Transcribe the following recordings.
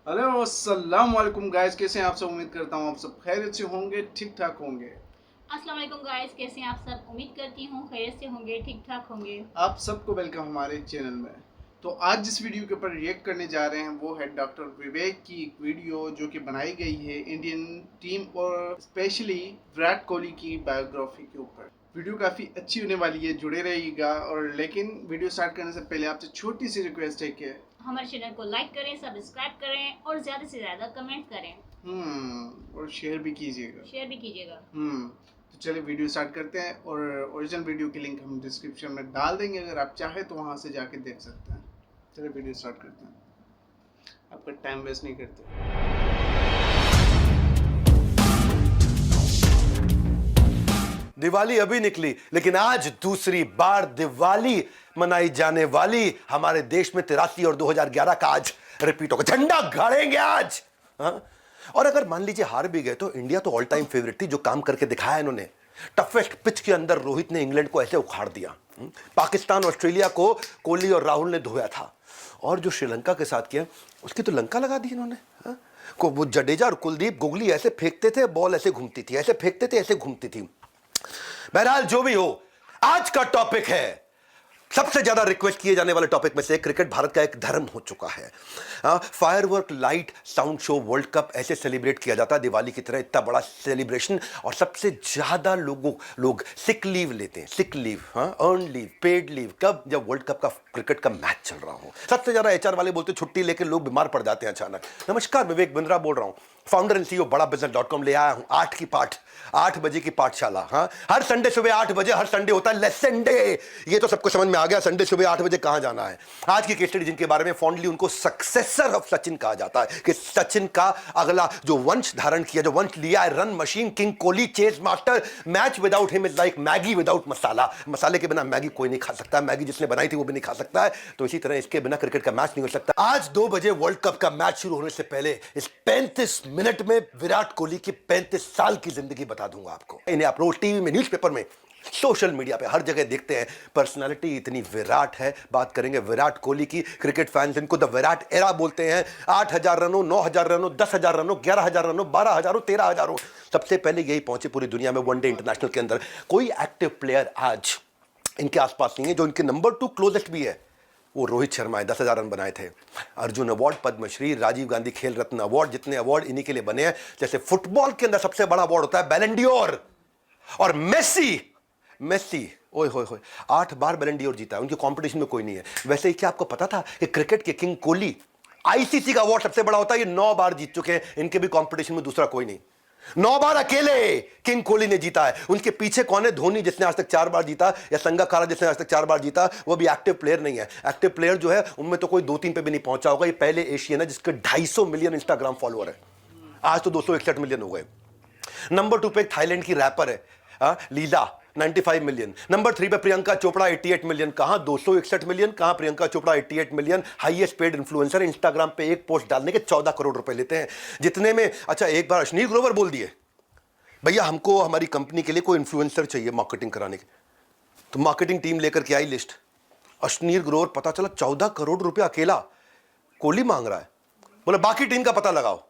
Hello अस्सलाम वालेकुम guys, कैसे हैं आप सब। उम्मीद करता हूँ आप सब खैरियत से होंगे, ठीक ठाक होंगे। अस्सलाम वालेकुम गाइस, कैसे हैं आप सब। उम्मीद करती हूँ खैरियत से होंगे, ठीक ठाक होंगे। आप सबको वेलकम हमारे चैनल में। तो आज जिस वीडियो के ऊपर रिएक्ट करने जा रहे हैं वो है डॉक्टर विवेक की एक वीडियो जो कि बनाई गई है इंडियन टीम और स्पेशली विराट कोहली की बायोग्राफी के ऊपर। वीडियो काफ़ी अच्छी होने वाली है, जुड़े रहिएगा। और लेकिन वीडियो स्टार्ट करने से पहले आपसे छोटी सी रिक्वेस्ट है कि हमारे चैनल को लाइक करें, सब्सक्राइब करें और ज़्यादा से ज़्यादा कमेंट करें। और शेयर भी कीजिएगा। शेयर भी कीजिएगा। तो चलिए वीडियो स्टार्ट करते हैं और ओरिजिनल वीडियो की लिंक हम डिस्क्रिप्शन में डाल देंगे, अगर आप चाहें तो वहाँ से जाके देख सकते हैं। चलिए वीडियो स्टार्ट करते हैं, आपका टाइम वेस्ट नहीं करते। दिवाली अभी निकली, लेकिन आज दूसरी बार दिवाली मनाई जाने वाली हमारे देश में 83 और 2011 का आज रिपीट होगा। झंडा गाड़ेंगे आज। हाँ? और अगर मान लीजिए हार भी गए तो इंडिया तो ऑल टाइम फेवरेट थी। जो काम करके दिखाया इन्होंने, टफेस्ट पिच के अंदर रोहित ने इंग्लैंड को ऐसे उखाड़ दिया। पाकिस्तान ऑस्ट्रेलिया को कोहली और राहुल ने धोया था। और जो श्रीलंका के साथ किया उसकी तो लंका लगा दी इन्होंने। हाँ? को वो जडेजा और कुलदीप गोगली ऐसे फेंकते थे, बॉल ऐसे घूमती थी, ऐसे फेंकते थे, ऐसे घूमती थी। बहरहाल जो भी हो, आज का टॉपिक है सबसे ज्यादा रिक्वेस्ट किए जाने वाले टॉपिक में से क्रिकेट भारत का एक धर्म हो चुका है। Firework, light, sound show, world cup ऐसे सेलिब्रेट किया जाता है दिवाली की तरह, इतना बड़ा सेलिब्रेशन। और सबसे ज्यादा लोग सिक लीव लेते हैं। Sick leave, earn leave, paid leave, कब? जब वर्ल्ड कप का क्रिकेट का मैच चल रहा हो। सबसे ज्यादा एचआर वाले बोलते हैं छुट्टी लेकर लोग बीमार पड़ जाते हैं अचानक। नमस्कार, विवेक बिंद्रा बोल रहा हूं, फाउंडर एंड सीईओ बड़ा बिजनेस.com ले आया हूं। 8 बजे की पाठशाला। हर संडे सुबह 8 बजे, हर संडे होता है लेसन डे। ये तो सबको समझ में आ गया, संडे सुबह 8 बजे कहां जाना है। आज की केस स्टडी जिनके बारे में फॉन्डली उनको सक्सेसर ऑफ सचिन कहा जाता है, कि सचिन का अगला जो वंश धारण किया, जो वंश लिया है, run machine, king Kohli, chase master. Match without him is like Maggi without masala. मसाले के बिना मैगी कोई नहीं खा सकता, मैगी जिसने बनाई थी वो भी नहीं खा सकता है। तो इसी तरह इसके बिना क्रिकेट का मैच नहीं हो सकता। आज 2 बजे वर्ल्ड कप का मैच शुरू होने से पहले इस 35 मिनट में विराट कोहली की 35 साल की जिंदगी बता दूंगा आपको। इन्हें आप रोज टीवी में, न्यूज़पेपर में, सोशल मीडिया पे, हर जगह देखते हैं। पर्सनालिटी इतनी विराट है। बात करेंगे विराट कोहली की। क्रिकेट फैंस इनको द विराट एरा बोलते हैं। 8,000 रनों, 9,000 रनों, 10,000 रनों, 11,000 रनों, 12,000, 13,000। सबसे पहले यही पहुंचे पूरी दुनिया में वनडे इंटरनेशनल के अंदर। कोई एक्टिव प्लेयर आज इनके आसपास नहीं है। जो इनके नंबर 2 क्लोजेस्ट भी है वो रोहित शर्मा है, 10,000 रन बनाए थे। अर्जुन अवार्ड, पद्मश्री, राजीव गांधी खेल रत्न अवार्ड, जितने अवार्ड इन्हीं के लिए बने हैं। जैसे फुटबॉल के अंदर सबसे बड़ा अवार्ड होता है बैलन डी'ओर, और मेसी ओए होए होए 8 बार बैलन डी'ओर जीता है। उनके कंपटीशन में कोई नहीं है। वैसे ही क्या आपको पता था कि क्रिकेट के किंग कोहली, आईसीसी का अवार्ड सबसे बड़ा होता है, ये 9 बार जीत चुके हैं। इनके भी कंपटीशन में दूसरा कोई नहीं। 9 बार अकेले किंग कोहली ने जीता है। उनके पीछे कौन है? धोनी जिसने आज तक 4 बार जीता, या संगाकारा जिसने आज तक 4 बार जीता। वो भी एक्टिव प्लेयर नहीं है। एक्टिव प्लेयर जो है उनमें तो कोई 2-3 पे भी नहीं पहुंचा होगा। ये पहले एशियन है जिसके 250 मिलियन इंस्टाग्राम फॉलोअर है। आज तो 261 मिलियन हो गए। नंबर 2 पे थाईलैंड की रैपर है लीला, 95 मिलियन। नंबर 3 पे प्रियंका चोपड़ा, 88 मिलियन। कहां 261 मिलियन, कहां Priyanka Chopra 88 million. Highest paid influencer. Instagram पे एक पोस्ट डालने के 14 करोड़ रुपए लेते हैं। जितने में अच्छा एक बार अश्नीर ग्रोवर बोल दिए, भैया हमको हमारी कंपनी के लिए कोई इन्फ्लुएंसर चाहिए मार्केटिंग कराने के। तो मार्केटिंग टीम लेकर के आई लिस्ट। अश्नीर ग्रोवर, पता चला 14 करोड़ रुपया अकेला कोहली मांग रहा है। बोला बाकी टीम का पता लगाओ।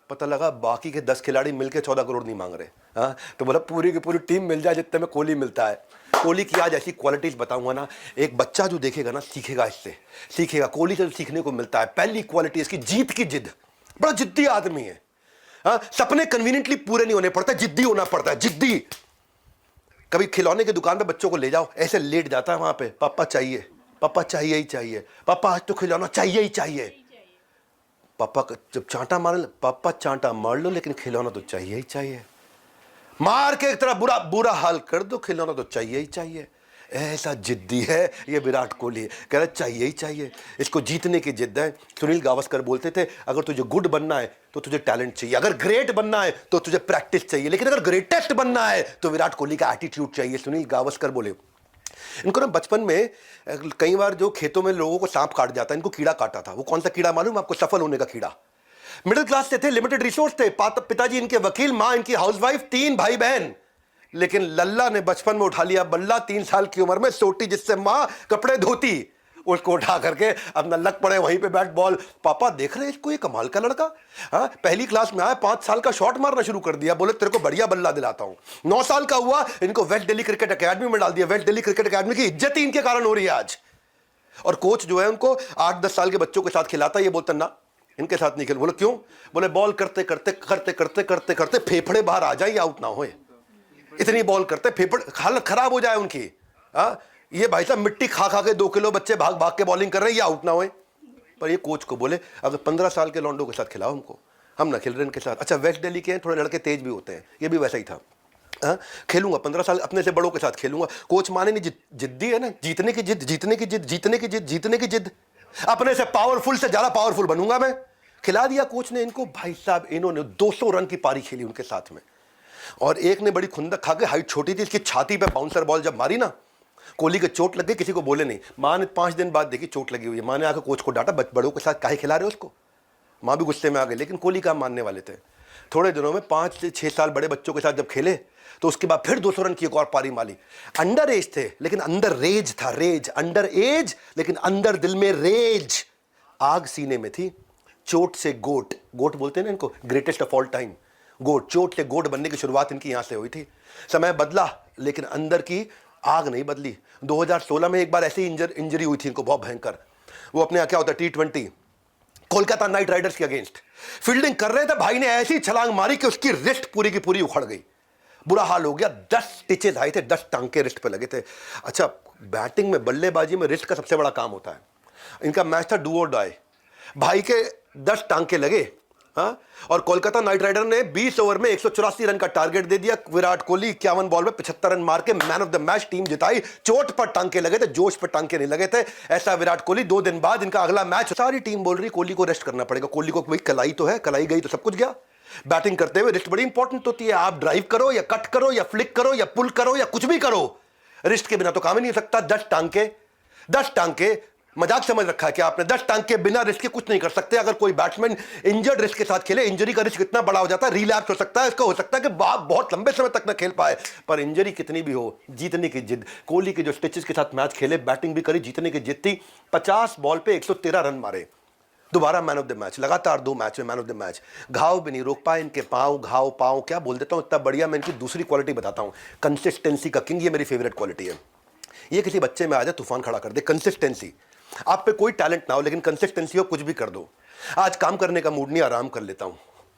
पता लगा बाकी के 10 खिलाड़ी मिलकर 14 करोड़ नहीं मांग रहे। तो बोला पूरी की पूरी टीम मिल जाए जितने में कोहली मिलता है। कोहली की आज ऐसी क्वालिटीज बताऊंगा ना, एक बच्चा जो देखेगा ना सीखेगा, इससे सीखेगा। कोहली से सीखने को मिलता है। पहली क्वालिटी इसकी जीत की जिद। बड़ा जिद्दी आदमी है। सपने कन्वीनियंटली पूरे नहीं होने पड़ते, जिद्दी होना पड़ता है, जिद्दी। कभी खिलौने की दुकान पे बच्चों को ले जाओ, ऐसे लेट जाता है वहां पे, पापा चाहिए, पापा चाहिए ही चाहिए, पापा आज तो खिलौना चाहिए ही चाहिए। पापा जब चांटा मार, पापा चांटा मार लो लेकिन खिलौना तो चाहिए ही चाहिए। मार के एक तरह बुरा बुरा हाल कर दो, खिलौना तो चाहिए ही चाहिए। ऐसा जिद्दी है ये विराट कोहली। कह रहा चाहिए ही चाहिए। इसको जीतने की जिद है। सुनील गावस्कर बोलते थे अगर तुझे गुड बनना है तो तुझे टैलेंट चाहिए, अगर ग्रेट बनना है तो तुझे प्रैक्टिस चाहिए, लेकिन अगर ग्रेटेस्ट बनना है तो विराट कोहली का एटीट्यूड चाहिए। सुनील गावस्कर बोले। इनको ना बचपन में कई बार जो खेतों में लोगों को सांप काट जाता है, इनको कीड़ा काटा था। वो कौन सा कीड़ा मालूम आपको? सफल होने का कीड़ा। मिडिल क्लास से थे, लिमिटेड रिसोर्स थे। पिताजी इनके वकील, मां इनकी हाउसवाइफ, 3 भाई बहन। लेकिन लल्ला ने बचपन में उठा लिया बल्ला 3 साल की उम्र में, सोटी जिससे मां कपड़े धोती। उसको उठा करके अपना लग पड़े वहीं पे बैट बॉल। पापा देख रहे हैं इसको, ये कमाल का लड़का। हाँ, पहली क्लास में आया, 5 साल का शॉट मारना शुरू कर दिया। बोले तेरे को बढ़िया बल्ला दिलाता हूं। 9 साल का हुआ, इनको वेस्ट दिल्ली क्रिकेट अकेडमी में डाल दिया। वेस्ट दिल्ली क्रिकेट अकेडमी की इज्जत ही इनके कारण हो रही है आज। और कोच जो है उनको 8-10 साल के बच्चों के साथ खिलाता है। ये बोलता ना इनके साथ नहीं खेल। बोले क्यों? बोले बॉल करते करते करते करते करते करते फेफड़े बाहर आ जाए, आउट ना हो। इतनी बॉल करते फेफड़े हालत खराब हो जाए उनकी। ये भाई साहब मिट्टी खा खा के 2 किलो बच्चे भाग भाग के बॉलिंग कर रहे हैं, ये आउट ना होए। पर ये कोच को बोले अगर 15 साल के लौंडों के साथ खिलाओ हमको, हम ना खेल रहे इनके साथ। अच्छा वेस्ट दिल्ली के हैं, थोड़े लड़के तेज भी होते हैं, ये भी वैसा ही था। खेलूंगा 15 साल अपने से बड़ों के साथ खेलूंगा। कोच माने नहीं, जिद्दी है ना, जीतने की जिद, जीतने की जिद, जीतने की जिद, जीतने की जिद। अपने से पावरफुल से ज्यादा पावरफुल बनूंगा मैं। खिला दिया कोच ने इनको। भाई साहब इन्होंने 200 रन की पारी खेली उनके साथ में। और एक ने बड़ी खुंदक खा के, हाइट छोटी थी, इसकी छाती पे बाउंसर बॉल जब मारी ना, कोहली के चोट लग गई, किसी को बोले नहीं। मां ने 5 दिन बाद देखी चोट लगी हुई है, मां ने आकर कोच को डांटा, बड़ों के साथ काहे खिला रहे हो उसको। मां भी गुस्से में आ गई, लेकिन कोहली का मानने वाले थे। थोड़े दिनों में 5 से 6 साल बड़े बच्चों के साथ जब खेले तो उसके बाद फिर 200 रन की एक और पारी मारी। अंडर एज थे लेकिन अंदर रेज था, रेज। अंडर एज लेकिन अंदर दिल में रेज। आग सीने में थी। चोट से गोट, गोट बोलते हैं ना इनको, ग्रेटेस्ट ऑफ ऑल टाइम। गोट, चोट से गोट बनने की शुरुआत इनकी यहां से हुई थी। समय बदला लेकिन अंदर की आग नहीं बदली। 2016 में एक बार ऐसी इंजरी हुई थी इनको, बहुत भयंकर। वो अपने यहाँ क्या होता है, T20 कोलकाता नाइट राइडर्स के अगेंस्ट फील्डिंग कर रहे थे, भाई ने ऐसी छलांग मारी कि उसकी रिस्ट पूरी की पूरी उखड़ गई। बुरा हाल हो गया। 10 स्टिचेस आए थे, 10 टांके रिस्ट पे लगे थे। अच्छा बैटिंग में, बल्लेबाजी में रिस्ट का सबसे बड़ा काम होता है। इनका मैच था डू और डाई। भाई के 10 टांके लगे। हाँ, और कोलकाता नाइट राइडर ने 20 ओवर में 184 रन का टारगेट दे दिया। विराट कोहली 51 बॉल में 75 रन मार के man of the match, team जिताई। चोट पर टांके लगे थे, जोश पर टांके नहीं लगे थे। ऐसा विराट कोहली। 2 दिन बाद इनका अगला मैच। सारी टीम बोल रही कोहली को रेस्ट करना पड़ेगा। कोहली को भाई कलाई तो है, कलाई गई तो सब कुछ गया। बैटिंग करते हुए रिस्ट बड़ी इंपॉर्टेंट होती है। आप ड्राइव करो या कट करो या फ्लिक करो या पुल करो या कुछ भी करो, रिस्ट के बिना तो काम ही नहीं हो सकता। 10 टांके मजाक समझ रखा है कि आपने। 10 टांग के बिना रिस्क के कुछ नहीं कर सकते। अगर कोई बैट्समैन इंजर्ड रिस्क के साथ खेले, इंजरी का रिस्क इतना बड़ा हो जाता है, रिलैप्स हो सकता है। इसका हो सकता है कि बहुत लंबे समय तक न खेल पाए। पर इंजरी कितनी भी हो, जीतने की जिद। कोहली के जो स्टिचेस के साथ मैच खेले, बैटिंग भी करी, जीतने की जिद थी। 50 बॉल पे 113 रन मारे, दोबारा मैन ऑफ द मैच। लगातार 2 मैच में मैन ऑफ द मैच। घाव भी नहीं रोक पाए इनके पांव। घाव पांव क्या बोल देता हूं, इतना बढ़िया। मैं इनकी दूसरी क्वालिटी बताता हूं, कंसिस्टेंसी का किंग। ये मेरी फेवरेट क्वालिटी है। ये किसी बच्चे में आ जाए, तूफान खड़ा कर दे। कंसिस्टेंसी। आप पे कोई टैलेंट ना हो लेकिन कंसिस्टेंसी हो, कुछ भी कर दो। आज काम करने का मूड नहीं, आराम कर लेता हूं,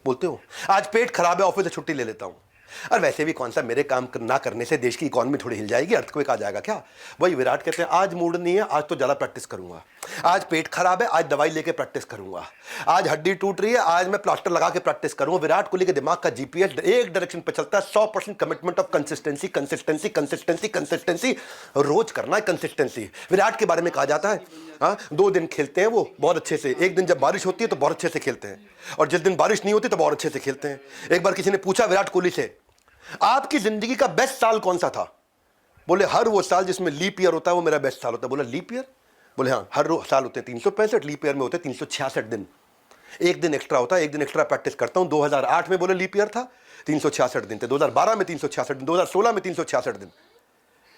बोलते हो। आज पेट खराब है, ऑफिस से छुट्टी ले लेता हूं। और वैसे भी कौन सा, मेरे काम ना करने से देश की इकोनॉमी थोड़ी हिल जाएगी, अर्थक्वेक आ जाएगा क्या। वही विराट कहते हैं आज मूड नहीं है, आज तो ज्यादा प्रैक्टिस करूंगा। आज पेट खराब है, आज दवाई लेके प्रैक्टिस करूंगा। आज हड्डी टूट रही है, आज मैं प्लास्टर लगा के प्रैक्टिस करूंगा। विराट कोहली के दिमाग का जीपीएस एक डायरेक्शन पे चलता है। 100% commitment of consistency, consistency, consistency, consistency. रोज करना है कंसिस्टेंसी। विराट के बारे में कहा जाता है, हाँ 2 दिन खेलते हैं वो बहुत अच्छे से। एक दिन जब बारिश होती है तो बहुत अच्छे से खेलते हैं, और जिस दिन बारिश नहीं होती तो बहुत अच्छे से खेलते हैं। एक बार किसी ने पूछा विराट कोहली से, आपकी जिंदगी का बेस्ट साल कौन सा था? बोले हर वो साल जिसमें लीप ईयर होता है वो मेरा बेस्ट साल होता है। बोला लीप ईयर? बोले हाँ, हर साल होते हैं 365, लीप ईयर में होते हैं 366 दिन। एक दिन एक्स्ट्रा होता है, एक दिन एक्स्ट्रा प्रैक्टिस करता हूं। 2008 में बोले लीप ईयर था, 366 दिन थे। 2012 में 366 दिन, 2016 में 366 दिन।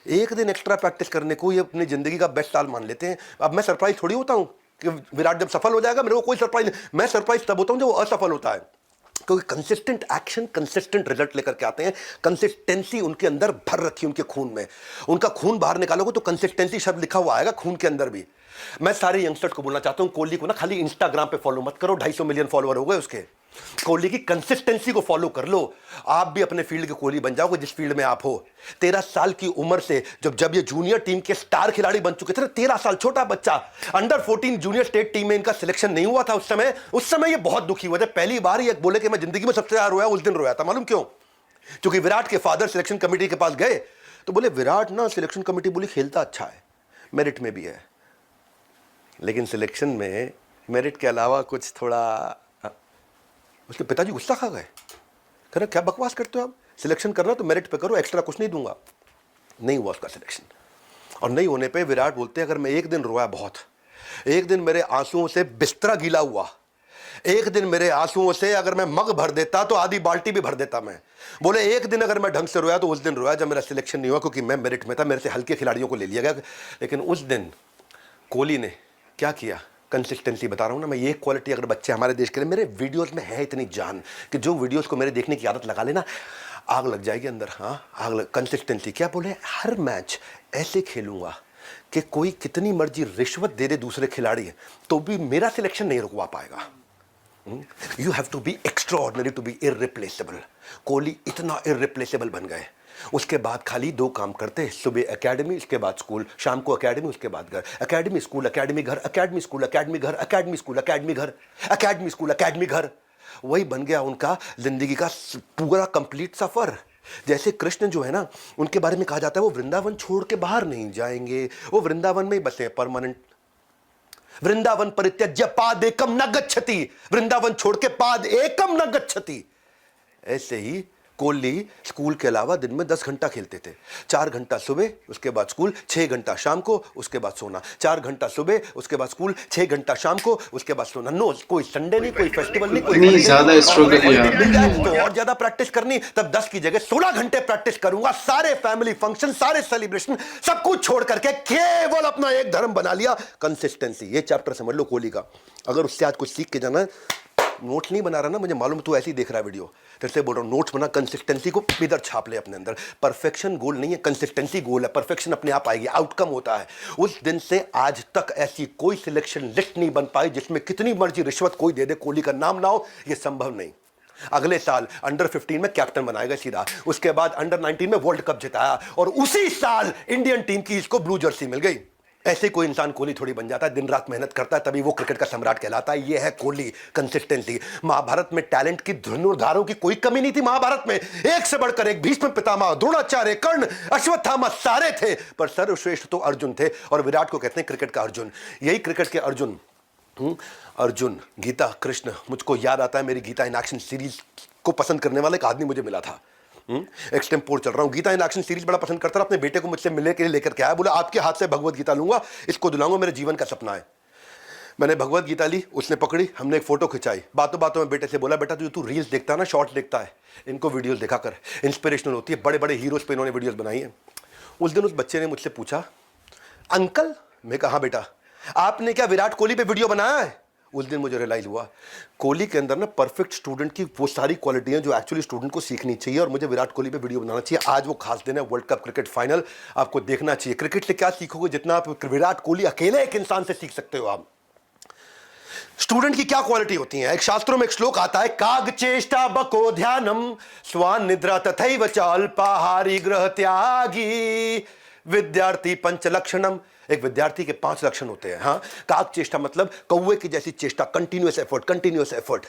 एक दिन एक्स्ट्रा प्रैक्टिस करने को ये अपनी जिंदगी का बेस्ट साल मान लेते हैं। अब मैं सरप्राइज थोड़ी होता हूं कि विराट जब सफल हो जाएगा, मेरे को कोई सरप्राइज नहीं। मैं सरप्राइज तब होता हूं जब वो असफल होता है, क्योंकि कंसिस्टेंट एक्शन कंसिस्टेंट रिजल्ट लेकर के आते हैं। कंसिस्टेंसी उनके अंदर भर रखी, उनके खून में। उनका खून बाहर निकालोगे तो कंसिस्टेंसी शब्द लिखा हुआ आएगा खून के अंदर भी। मैं सारे यंगस्टर्स को बोलना चाहता हूं, कोहली को ना खाली इंस्टाग्राम पे फॉलो मत करो, 250 मिलियन फॉलोअर हो गए उसके। कोहली की कंसिस्टेंसी को फॉलो कर लो, आप भी अपने फील्ड के कोहली बन जाओगे जिस फील्ड में आप हो। 13 साल की उम्र से जब ये जूनियर टीम के स्टार खिलाड़ी बन चुके थे, 13 साल छोटा बच्चा, अंडर 14 जूनियर स्टेट टीम में इनका सिलेक्शन नहीं हुआ था उस समय ये बहुत दुखी हुए थे। पहली बार ये बोले कि मैं जिंदगी में सबसे ज्यादा रोया उस दिन रोया था। मालूम क्यों? क्योंकि विराट के फादर सिलेक्शन कमेटी के पास गए तो बोले विराट ना, सिलेक्शन कमेटी बोली खेलता अच्छा है, मेरिट में भी है, लेकिन सिलेक्शन में मेरिट के अलावा कुछ थोड़ा। उसके पिताजी गुस्सा खा गए, कह रहे क्या बकवास करते हो आप, सिलेक्शन करना तो मेरिट पे करो, एक्स्ट्रा कुछ नहीं दूंगा। नहीं हुआ उसका सिलेक्शन, और नहीं होने पे विराट बोलते अगर मैं एक दिन रोया बहुत, एक दिन मेरे आंसुओं से बिस्तरा गीला हुआ, एक दिन मेरे आंसुओं से अगर मैं मग भर देता तो आधी बाल्टी भी भर देता मैं। बोले एक दिन अगर मैं ढंग से रोया तो उस दिन रोया जब मेरा सिलेक्शन नहीं हुआ, क्योंकि मैं मेरिट में था, मेरे से हल्के खिलाड़ियों को ले लिया गया। लेकिन उस दिन कोहली ने क्या किया, कंसिस्टेंसी बता रहा हूँ ना मैं। ये क्वालिटी अगर बच्चे हमारे देश के लिए, मेरे वीडियोस में है इतनी जान कि जो वीडियोस को मेरे देखने की आदत लगा लेना, आग लग जाएगी अंदर। हाँ, आग लग। कंसिस्टेंसी क्या बोले, हर मैच ऐसे खेलूंगा कि कोई कितनी मर्जी रिश्वत दे दे दूसरे खिलाड़ी तो भी मेरा सिलेक्शन नहीं रुकवा पाएगा। You have to be extraordinary to be irreplaceable. Kohli इतना इररिप्लेसेबल बन गए। उसके बाद खाली 2 काम करते, सुबह एकेडमी, उसके बाद स्कूल, शाम को एकेडमी, उसके बाद घर, एकेडमी स्कूल एकेडमी घर, एकेडमी स्कूल एकेडमी घर, एकेडमी स्कूल एकेडमी घर, एकेडमी स्कूल एकेडमी घर। वही बन गया उनका जिंदगी का पूरा कंप्लीट सफर। जैसे कृष्ण जो है ना, उनके बारे में कहा जाता है वो वृंदावन छोड़ के बाहर नहीं जाएंगे, वो वृंदावन में ही बसे परमानेंट। वृंदावन परित्यज्य पाद एकम न गच्छति, वृंदावन छोड़ के पाद एकम न गच्छति। ऐसे ही कोहली स्कूल के अलावा दिन में 10 घंटा खेलते थे। 4 घंटा सुबह, उसके बाद स्कूल, 6 घंटा शाम को, उसके बाद सोना। 4 घंटा सुबह, उसके बाद स्कूल, 6 घंटा शाम को, उसके बाद सोना। नो, कोई संडे नहीं, कोई फेस्टिवल नहीं, कोई ज्यादा स्ट्रगल तो और ज्यादा प्रैक्टिस करनी, तब 10 की जगह 16 घंटे प्रैक्टिस करूंगा। सारे फैमिली फंक्शन, सारे सेलिब्रेशन, सब कुछ छोड़ करके केवल अपना एक धर्म बना लिया, कंसिस्टेंसी। ये चैप्टर समझ लो कोहली का। अगर उससे आज कुछ सीख के जाना है, नोट्स नहीं बना रहा ना, मुझे मालूम तू ऐसे ही देख रहा है वीडियो, तेरे बोल रहा हूँ नोट्स बना, कंसिस्टेंसी को इधर छाप ले अपने अंदर। परफेक्शन गोल नहीं है, कंसिस्टेंसी गोल है। परफेक्शन अपने आप आएगी, आउटकम होता है। उस दिन से आज तक ऐसी कोई सिलेक्शन लिस्ट नहीं बन पाई जिसमें कितनी मर्जी रिश्वत कोई दे दे, कोहली का नाम ना हो, यह संभव नहीं। अगले साल अंडर 15 में कैप्टन बनाएगा सीधा, उसके बाद अंडर 19 में वर्ल्ड कप जिताया, और उसी साल इंडियन टीम की इसको ब्लू जर्सी मिल गई। ऐसे कोई इंसान कोहली थोड़ी बन जाता है, दिन रात मेहनत करता है, तभी वो क्रिकेट का सम्राट कहलाता है। ये है कोहली, कंसिस्टेंसी। महाभारत में टैलेंट की धनुर्धारों की कोई कमी नहीं थी। महाभारत में एक से बढ़कर एक, भीष्म पितामह, द्रोणाचार्य, कर्ण, अश्वत्थामा सारे थे, पर सर्वश्रेष्ठ तो अर्जुन थे, और विराट को कहते हैं क्रिकेट का अर्जुन। यही क्रिकेट के अर्जुन, अर्जुन, गीता, कृष्ण। मुझको याद आता है मेरी गीता इन एक्शन सीरीज को पसंद करने वाला एक आदमी मुझे मिला था। एक्सटेम्पोर चल रहा हूँ, गीता इन एक्शन सीरीज बड़ा पसंद करता रहा। अपने बेटे को मुझसे मिलने के लिए लेकर के आया, बोला आपके हाथ से भगवत गीता लूंगा, इसको दिलाऊंगा, मेरे जीवन का सपना है। मैंने भगवत गीता ली, उसने पकड़ी, हमने एक फोटो खिंचाई। बातों बातों में बेटे से बोला, बेटा तू रील्स देखता है ना, शॉर्ट्स देखता है, इनको वीडियोस देखा कर, इंस्पिरेशनल होती है। बड़े बड़े हीरोज पे इन्होंने वीडियोस बनाई है। उस दिन उस बच्चे ने मुझसे पूछा, अंकल, मैं कहा हाँ बेटा, आपने क्या विराट कोहली पे वीडियो बनाया है? उस दिन मुझे रियलाइज हुआ कोहली के अंदर ना परफेक्ट स्टूडेंट की वो सारी क्वालिटियां जो एक्चुअली स्टूडेंट को सीखनी चाहिए, और मुझे विराट कोहली पे वीडियो बनाना चाहिए। आज वो खास दिन है, वर्ल्ड कप क्रिकेट फाइनल, आपको देखना चाहिए। क्रिकेट से क्या सीखोगे, जितना आप विराट कोहली अकेले एक इंसान से सीख सकते हो। आप स्टूडेंट की क्या क्वालिटी होती है? एक शास्त्रों में एक श्लोक आता है, काग चेष्टा बको ध्यानम स्वान निद्रा तथैव च अल्पाहारी ग्रह त्यागी विद्यार्थी पंच लक्षणम। एक विद्यार्थी के 5 लक्षण होते हैं। हाँ, काग चेष्टा मतलब कौवे की जैसी चेष्टा, कंटिन्यूअस एफर्ट।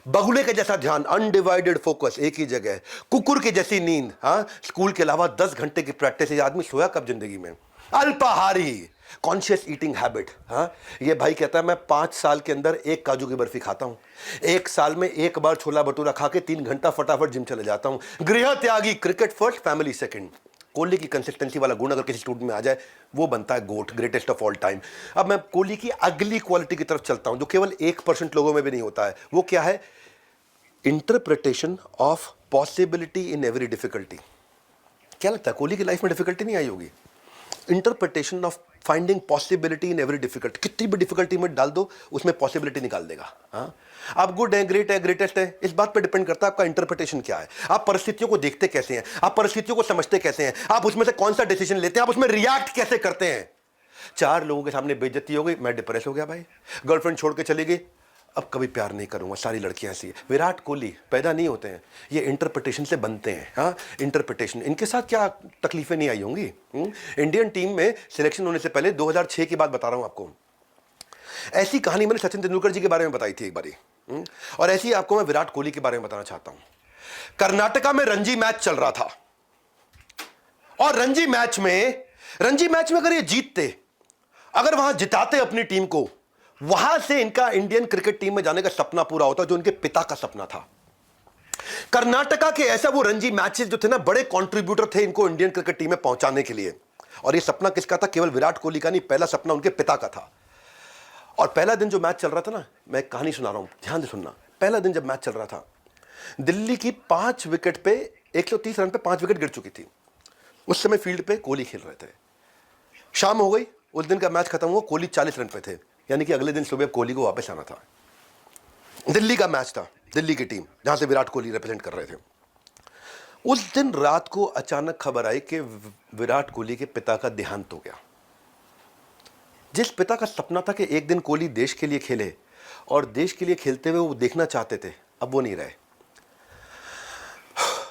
बगुले के जैसा ध्यान, अनडिवाइडेड फोकस, एक ही जगह। कुकुर की जैसी नींद। हाँ, स्कूल के अलावा 10 घंटे की प्रैक्टिस। ये आदमी सोया कब जिंदगी में? अल्पाहारी, कॉन्शियस ईटिंग हैबिट। हाँ, ये भाई कहता है मैं 5 साल के अंदर 1 काजू की बर्फी खाता हूं, 1 साल में 1 बार छोला भटूरा खा के 3 घंटा फटाफट जिम चले जाता हूं। गृह त्यागी, cricket first, family second. Kohli की कंसिस्टेंसी वाला गुण अगर किसी स्टूडेंट में आ जाए, वो बनता है गोट, ग्रेटेस्ट ऑफ ऑल टाइम। अब मैं कोहली की अगली क्वालिटी की तरफ चलता हूं, जो केवल 1% लोगों में भी नहीं होता है। वो क्या है? Interpretation of possibility in every difficulty. क्या लगता है कोहली की लाइफ में डिफिकल्टी नहीं आई होगी? Interpretation of finding possibility in every difficult. कितनी भी डिफिकल्टी में डाल दो, उसमें पॉसिबिलिटी निकाल देगा। हाँ, आप गुड है, ग्रेट है, ग्रेटेस्ट है, इस बात पे डिपेंड करता है आपका इंटरप्रिटेशन क्या है। आप परिस्थितियों को देखते कैसे हैं, आप परिस्थितियों को समझते कैसे हैं, आप उसमें से कौन सा डिसीजन लेते हैं, आप उसमें रिएक्ट कैसे करते हैं। 4 लोगों के सामने बेइज्जती हो गई, मैं डिप्रेस हो गया भाई, गर्लफ्रेंड छोड़ के चली गई, अब कभी प्यार नहीं करूंगा, सारी लड़कियां ऐसी। विराट कोहली पैदा नहीं होते हैं, ये इंटरप्रिटेशन से बनते हैं। हाँ, इंटरप्रिटेशन। इनके साथ क्या तकलीफें नहीं आई होंगी? इंडियन टीम में सिलेक्शन होने से पहले 2006 की बात बता रहा हूं आपको। ऐसी कहानी मैंने सचिन तेंदुलकर जी के बारे में बताई थी एक बारी, और ऐसी ही आपको मैं विराट कोहली के बारे में बताना चाहता हूं। कर्नाटका में रणजी मैच चल रहा था, और रणजी मैच में अगर ये जीतते, अगर वहां जिताते अपनी टीम को, वहां से इनका इंडियन क्रिकेट टीम में जाने का सपना पूरा होता, जो इनके पिता का सपना था। कर्नाटका के ऐसा वो रणजी मैचेस जो थे ना, बड़े कंट्रीब्यूटर थे इनको इंडियन क्रिकेट टीम में पहुंचाने के लिए। और ये सपना किसका था? केवल विराट कोहली का नहीं, पहला सपना उनके पिता का था। और पहला दिन जो मैच चल रहा था ना, मैं एक कहानी सुना रहा हूं, ध्यान से सुनना। पहला दिन जब मैच चल रहा था, दिल्ली की 5 विकेट पे 130 रन पे 5 विकेट गिर चुकी थी। उस समय फील्ड पे कोहली खेल रहे थे। शाम हो गई, उस दिन का मैच खत्म हुआ, कोहली 40 रन पे थे, यानी कि अगले दिन सुबह कोहली को वापस आना था। दिल्ली का मैच था, दिल्ली की टीम जहां से विराट कोहली रिप्रेजेंट कर रहे थे। उस दिन रात को अचानक खबर आई कि विराट कोहली के पिता का देहांत हो गया। जिस पिता का सपना था कि एक दिन कोहली देश के लिए खेले और देश के लिए खेलते हुए वो देखना चाहते थे, अब वो नहीं रहे।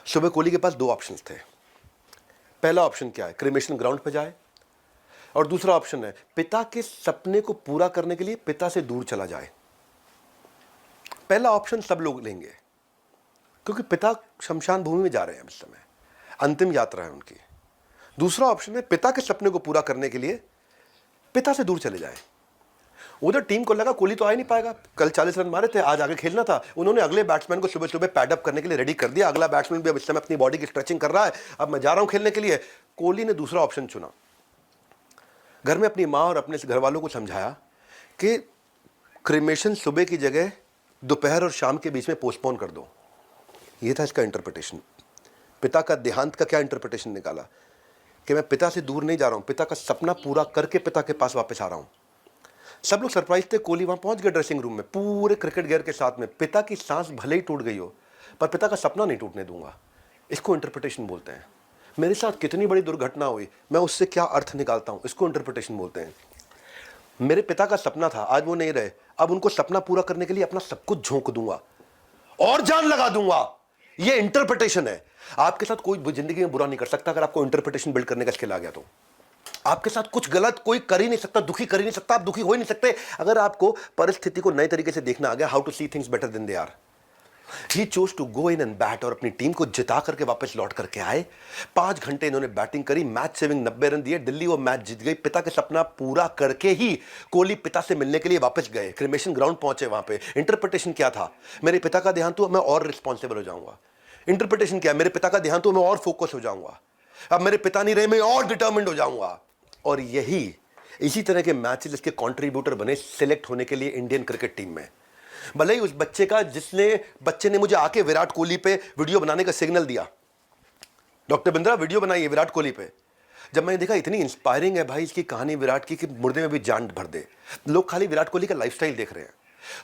सुबह कोहली के पास दो ऑप्शंस थे। पहला ऑप्शन क्या है, क्रिमेशन ग्राउंड पे जाए, और दूसरा ऑप्शन है पिता के सपने को पूरा करने के लिए पिता से दूर चला जाए। पहला ऑप्शन सब लोग लेंगे क्योंकि पिता शमशान भूमि में जा रहे हैं इस समय, अंतिम यात्रा है उनकी। दूसरा ऑप्शन है पिता के सपने को पूरा करने के लिए पिता से दूर चले जाए। उधर टीम को लगा कोहली तो आ ही नहीं पाएगा, कल 40 रन मारे थे, आज आगे खेलना था। उन्होंने अगले बैट्समैन को सुबह सुबह पैडअप करने के लिए रेडी कर दिया। अगला बैट्समैन भी अब इस समय अपनी बॉडी की स्ट्रेचिंग कर रहा है, अब मैं जा रहा हूं खेलने के लिए। कोहली ने दूसरा ऑप्शन चुना। घर में अपनी माँ और अपने घर वालों को समझाया कि क्रिमेशन सुबह की जगह दोपहर और शाम के बीच में पोस्टपोन कर दो। ये था इसका इंटरप्रिटेशन। पिता का देहांत का क्या इंटरप्रिटेशन निकाला कि मैं पिता से दूर नहीं जा रहा हूं, पिता का सपना पूरा करके पिता के पास वापस आ रहा हूं। सब लोग सरप्राइज थे। कोहली वहां पहुंच गया ड्रेसिंग रूम में पूरे क्रिकेट गियर के साथ में। पिता की सांस भले ही टूट गई हो पर पिता का सपना नहीं टूटने दूंगा। इसको इंटरप्रिटेशन बोलते हैं। मेरे साथ कितनी बड़ी दुर्घटना हुई, मैं उससे क्या अर्थ निकालता हूं, इसको इंटरप्रिटेशन बोलते हैं। मेरे पिता का सपना था, आज वो नहीं रहे, अब उनको सपना पूरा करने के लिए अपना सब कुछ झोंक दूंगा और जान लगा दूंगा। ये इंटरप्रिटेशन है। आपके साथ कोई जिंदगी में बुरा नहीं कर सकता अगर आपको इंटरप्रिटेशन बिल्ड करने का स्किल आ गया तो। आपके साथ कुछ गलत कोई कर ही नहीं सकता, दुखी कर ही नहीं सकता, आप दुखी हो ही नहीं सकते अगर आपको परिस्थिति को नए तरीके से देखना आ गया। How to see things better than they are. He chose to go in and bat और अपनी टीम को जिता करके वापस लौट करके आए। 5 घंटे इन्होंने बैटिंग करी, मैच सेविंग 90 रन दिए, दिल्ली वो मैच जीत गई। पिता का सपना पूरा करके ही कोहली पिता से मिलने के लिए वापस गए, क्रिमेशन ग्राउंड पहुंचे। वहां पे इंटरप्रिटेशन क्या था, मेरे पिता का देहांत हुआ, मैं और रिस्पॉन्सिबल हो जाऊंगा। इंटरप्रिटेशन क्या, मेरे पिता का देहांत हुआ, मैं और फोकस हो जाऊंगा। अब मेरे पिता नहीं रहे, मैं और डिटर्मिन्ड हो जाऊंगा। और यही इसी तरह के मैचेस इसके कंट्रीब्यूटर बने सिलेक्ट होने के लिए इंडियन क्रिकेट टीम में। भले ही उस बच्चे ने मुझे आके विराट कोहली पे वीडियो बनाने का सिग्नल दिया, डॉक्टर बिंद्रा वीडियो बनाइए विराट कोहली पे। जब मैंने देखा इतनी इंस्पायरिंग है भाई इसकी कहानी विराट की कि मुर्दे में भी जान भर दे। लोग खाली विराट कोहली का लाइफस्टाइल देख रहे हैं।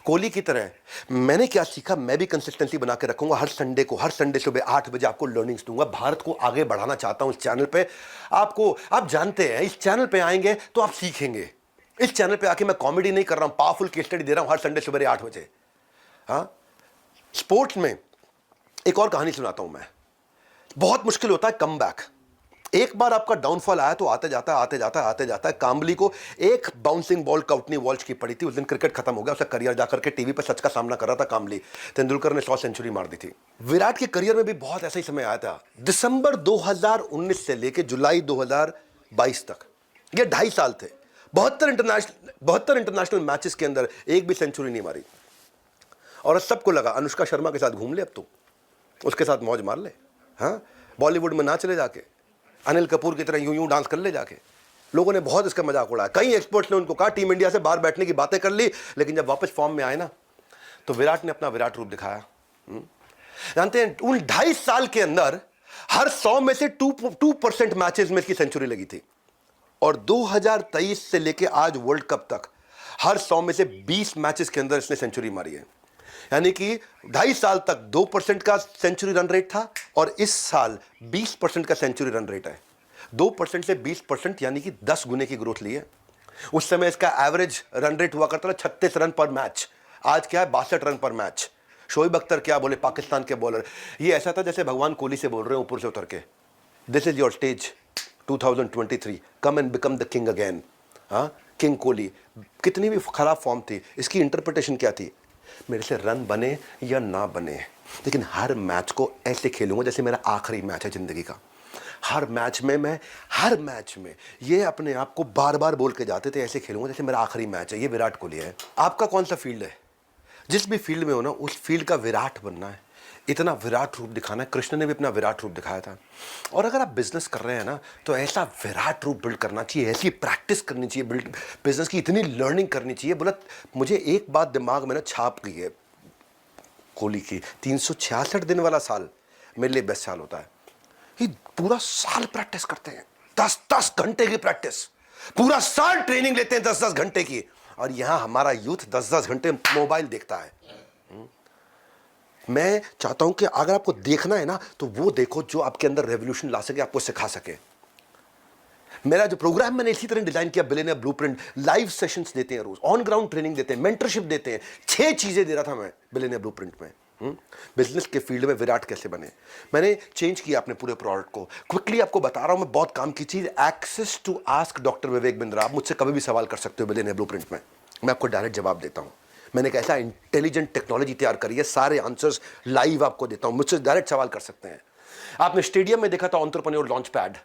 कोहली की तरह मैंने क्या सीखा, मैं भी कंसिस्टेंसी बना के रखूंगा। हर संडे सुबह 8 बजे आपको लर्निंग्स दूंगा। भारत को आगे बढ़ाना चाहता हूं इस चैनल पे। आप जानते हैं इस चैनल पे आएंगे तो आप सीखेंगे। इस चैनल पे आके मैं कॉमेडी नहीं कर रहा हूं, पावरफुल केस स्टडी दे रहा हूं हर संडे सुबह 8 बजे। हाँ, स्पोर्ट्स में एक और कहानी सुनाता हूं मैं। बहुत मुश्किल होता है कम बैक। एक बार आपका डाउनफॉल आया तो आते जाता है। काम्बली को एक बाउंसिंग बॉल काउटनी वॉल्श की पड़ी थी। उस दिन क्रिकेट खत्म हो गया, उसका करियर जाकर के टीवी पर सच का सामना कर रहा था काम्बली। तेंदुलकर ने 100 सेंचुरी मार दी थी। विराट के करियर में भी बहुत ऐसा ही समय आया था। दिसंबर 2019 से लेकर जुलाई 2022 तक, ये 2.5 साल थे। 72 इंटरनेशनल मैचेस के अंदर एक भी सेंचुरी नहीं मारी। और सबको लगा अनुष्का शर्मा के साथ घूम ले, अब तो उसके साथ मौज मार ले। हाँ, बॉलीवुड में ना चले जाके अनिल कपूर की तरह यूं डांस कर ले जाके। लोगों ने बहुत इसका मजाक उड़ाया। कई एक्सपर्ट्स ने उनको कहा टीम इंडिया से बाहर बैठने की बातें कर ली, लेकिन जब वापस फॉर्म में आए ना तो विराट ने अपना विराट रूप दिखाया। जानते हैं उन 2.5 साल के अंदर हर 100 में से 2% मैचेस में इसकी सेंचुरी लगी थी। और 2023 से लेके आज वर्ल्ड कप तक हर 100 में से 20 मैचेस के अंदर इसने सेंचुरी मारी है। यानी कि 2.5 साल तक 2% का सेंचुरी रन रेट था और इस साल 20% का सेंचुरी रन रेट है। 2% से 20% यानी कि 10 गुने की ग्रोथ ली है। उस समय इसका एवरेज रन रेट हुआ करता था 36 रन पर मैच, आज क्या है 62 रन पर मैच। शोएब अख्तर क्या बोले, पाकिस्तान के बॉलर, ये ऐसा था जैसे भगवान कोहली से बोल रहे हैं ऊपर से उतर के, this is your stage 2023, come and become the king again. हाँ, किंग कोहली। कितनी भी खराब फॉर्म थी, इसकी इंटरप्रिटेशन क्या थी, मेरे से रन बने या ना बने, लेकिन हर मैच को ऐसे खेलूंगा जैसे मेरा आखिरी मैच है जिंदगी का। हर मैच में ये अपने आप को बार बार बोल के जाते थे, ऐसे खेलूंगा जैसे मेरा आखिरी मैच है। ये विराट कोहली है। आपका कौन सा फील्ड है, जिस भी फील्ड में हो ना उस फील्ड का विराट बनना है, इतना विराट रूप दिखाना है। कृष्ण ने भी अपना विराट रूप दिखाया था। और अगर आप बिजनेस कर रहे हैं ना तो ऐसा विराट रूप बिल्ड करना चाहिए, ऐसी प्रैक्टिस करनी चाहिए, बिजनेस की इतनी लर्निंग करनी चाहिए। बोला मुझे एक बात दिमाग में ना छाप गई है कोहली की, 366 दिन वाला साल मेरे लिए बेस्ट साल होता है। ये पूरा साल प्रैक्टिस करते हैं, 10-10 घंटे की प्रैक्टिस। पूरा साल ट्रेनिंग लेते हैं 10-10 घंटे की, और यहां हमारा यूथ 10-10 घंटे मोबाइल देखता है। मैं चाहता हूं कि अगर आपको देखना है ना, तो वो देखो जो आपके अंदर रेवोल्यूशन ला सके, आपको सिखा सके। मेरा जो प्रोग्राम मैंने इसी तरह डिजाइन किया, बिलियनियर ब्लूप्रिंट। लाइव सेशंस देते हैं रोज, ऑन ग्राउंड ट्रेनिंग देते हैं, मेंटरशिप देते हैं। 6 चीजें दे रहा था मैं बिलियनियर ब्लूप्रिंट में। बिजनेस के फील्ड में विराट कैसे बने, मैंने चेंज किया अपने पूरे प्रोडक्ट को। क्विकली आपको बता रहा हूं मैं, बहुत काम की चीज, access to ask doctor Vivek Bindra. आप मुझसे कभी भी सवाल कर सकते हो बिलियनियर ब्लूप्रिंट में, मैं आपको डायरेक्ट जवाब देता हूं। मैंने एक ऐसा इंटेलिजेंट टेक्नोलॉजी तैयार करी है, सारे आंसर्स लाइव आपको देता हूं, मुझसे डायरेक्ट सवाल कर सकते हैं। आपने स्टेडियम में देखा था entrepreneur launch pad,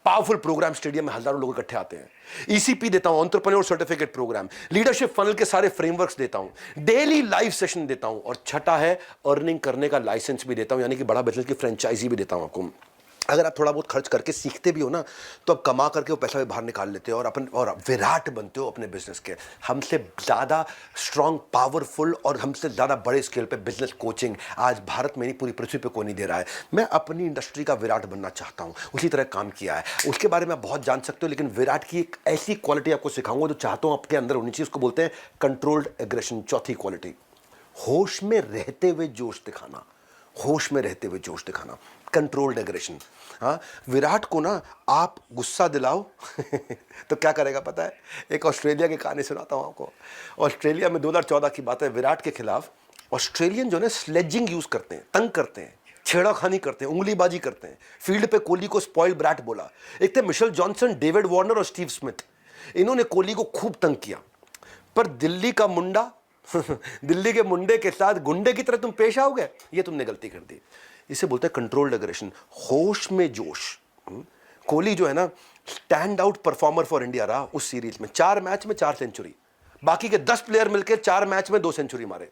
powerful programme, stadium में हजारों लोग इकट्ठे आते हैं। ईसीपी देता हूं, entrepreneur certificate programme, leadership funnel के सारे फ्रेमवर्क्स देता हूं, डेली लाइव सेशन देता हूं, और छठा है अर्निंग करने का लाइसेंस भी देता हूं, यानी कि बड़ा बिजनेस की फ्रेंचाइजी भी देता हूं आपको। अगर आप थोड़ा बहुत खर्च करके सीखते भी हो ना, तो आप कमा करके वो पैसा भी बाहर निकाल लेते हो, और विराट बनते हो अपने बिजनेस के। हमसे ज़्यादा स्ट्रांग, पावरफुल और हमसे ज़्यादा बड़े स्केल पे बिजनेस कोचिंग आज भारत में नहीं, पूरी पृथ्वी पे कोई नहीं दे रहा है। मैं अपनी इंडस्ट्री का विराट बनना चाहता हूँ, उसी तरह काम किया है। उसके बारे में आप बहुत जान सकते हो, लेकिन विराट की एक ऐसी क्वालिटी आपको सिखाऊंगा जो चाहता हूँ आपके अंदर होनी चाहिए। उसको बोलते हैं कंट्रोल्ड एग्रेशन, चौथी क्वालिटी। होश में रहते हुए जोश दिखाना, होश में रहते हुए जोश दिखाना, कंट्रोल्ड एग्रेशन। हाँ, विराट को ना आप गुस्सा दिलाओ तो क्या करेगा पता है? एक ऑस्ट्रेलिया की कहानी सुनाता हूँ आपको। ऑस्ट्रेलिया में 2014 की बात है, विराट के खिलाफ ऑस्ट्रेलियन जो है स्लेजिंग यूज करते हैं, तंग करते हैं, छेड़ाखानी करते हैं, उंगलीबाजी करते हैं। फील्ड पे कोहली को स्पॉइल्ड ब्रैट बोला। एक थे मिशेल जॉनसन, डेविड वार्नर और स्टीव स्मिथ, इन्होंने कोहली को खूब तंग किया। पर दिल्ली का मुंडा दिल्ली के मुंडे के साथ गुंडे की तरह तुम पेश आओगे, ये तुमने गलती कर दी। इसे बोलते हैं कंट्रोल्ड एग्रेशन, होश में जोश। कोहली जो है ना, stand out performer for India रहा उस सीरीज में। 4 मैच में 4 सेंचुरी, बाकी के 10 प्लेयर मिलकर 4 मैच में 2 सेंचुरी मारे।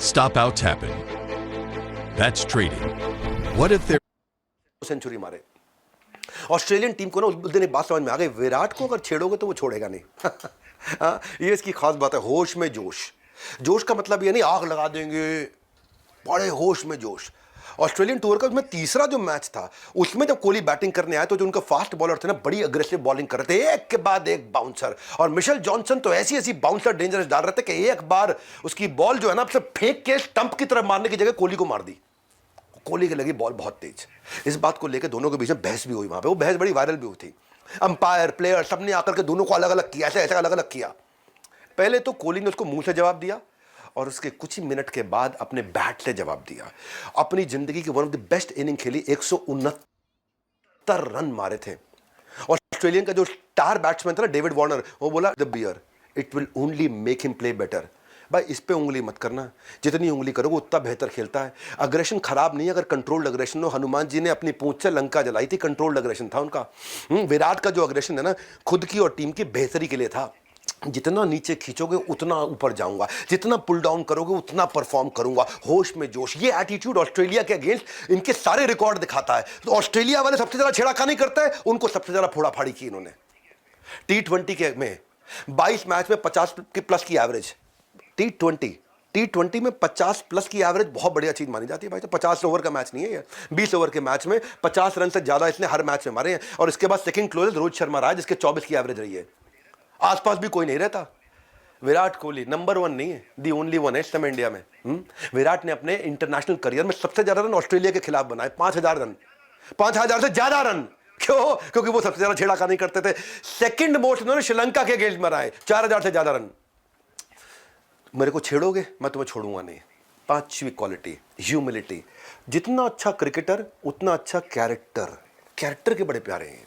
Stop out tapping. That's trading. What if they're century मारे। ऑस्ट्रेलियन टीम को ना उस दिन एक बात समझ में आ गई, विराट को अगर छेड़ोगे तो वो छोड़ेगा नहीं। ये इसकी खास बात है, होश में जोश। जोश का मतलब ये नहीं आग लगा देंगे, बड़े होश में जोश। ऑस्ट्रेलियन टूर का उसमें तीसरा जो मैच था, उसमें जब कोहली बैटिंग करने आया तो जो उनका फास्ट बॉलर थे ना, बड़ी अग्रेसिव बॉलिंग कर रहे थे, एक के बाद एक बाउंसर। और मिशेल जॉनसन तो ऐसी ऐसी बाउंसर डेंजरस डाल रहे थे कि एक बार उसकी बॉल जो है ना, आपसे फेंक के स्टंप की तरफ मारने की जगह कोहली को मार दी। कोहली की लगी बॉल बहुत तेज। इस बात को लेकर दोनों के बीच में बहस भी हुई वहां पे, वो बहस बड़ी वायरल भी हुई थी। अंपायर, प्लेयर सबने आकर के दोनों को अलग अलग किया, ऐसे ऐसे अलग अलग किया। पहले तो कोहली ने उसको मुंह से जवाब दिया, और उसके कुछ ही मिनट के बाद अपने बैट से जवाब दिया। अपनी जिंदगी की one of the best inning खेली, 169 रन मारे थे। ऑस्ट्रेलियन का जो स्टार बैट्समैन था ना, डेविड वार्नर, वो बोला the bear it will only make him play better. भाई इस पे उंगली मत करना, जितनी उंगली करोगे उतना बेहतर खेलता है। अग्रेशन खराब नहीं है अगर कंट्रोल्ड अग्रेशन हो। हनुमान जी ने अपनी पूंछ से लंका जलाई थी, कंट्रोल्ड अग्रेशन था उनका। विराट का जो अग्रेशन है ना, खुद की और टीम की बेहतरी के लिए था। जितना नीचे खींचोगे उतना ऊपर जाऊंगा, जितना पुल डाउन करोगे उतना परफॉर्म करूंगा। होश में जोश, ये एटीट्यूड ऑस्ट्रेलिया के अगेंस्ट इनके सारे रिकॉर्ड दिखाता है। तो ऑस्ट्रेलिया वाले सबसे ज्यादा छेड़ाखानी करते हैं, उनको सबसे ज्यादा फोड़ाफाड़ी की इन्होंने। T20 के में 22 मैच में 50 की प्लस की एवरेज। T20 में 50 प्लस की एवरेज बहुत बढ़िया चीज मानी जाती है भाई। तो 50 ओवर का मैच नहीं है ये, 20 ओवर के मैच में 50 रन से ज्यादा इसने हर मैच में मारे हैं। और इसके बाद सेकंड क्लोजेस्ट रोहित शर्मा रहा है, जिसके 24 की एवरेज रही है। आसपास भी कोई नहीं रहता। विराट कोहली नंबर 1 नहीं है, दी ओनली वन है इस समय इंडिया में। विराट ने अपने इंटरनेशनल करियर में सबसे ज्यादा रन ऑस्ट्रेलिया के खिलाफ बनाए, 5000 रन, 5000 से ज्यादा रन। क्यों? क्योंकि वो सबसे ज्यादा छेड़ाखानी करते थे। सेकंड मोस्ट उन्होंने श्रीलंका के अगेंस्ट बनाए, 4000 से ज्यादा रन। मेरे को छेड़ोगे मैं तुम्हें छोड़ूंगा नहीं। 5वीं क्वालिटी, ह्यूमिलिटी। जितना अच्छा क्रिकेटर उतना अच्छा कैरेक्टर। कैरेक्टर के बड़े प्यारे हैं।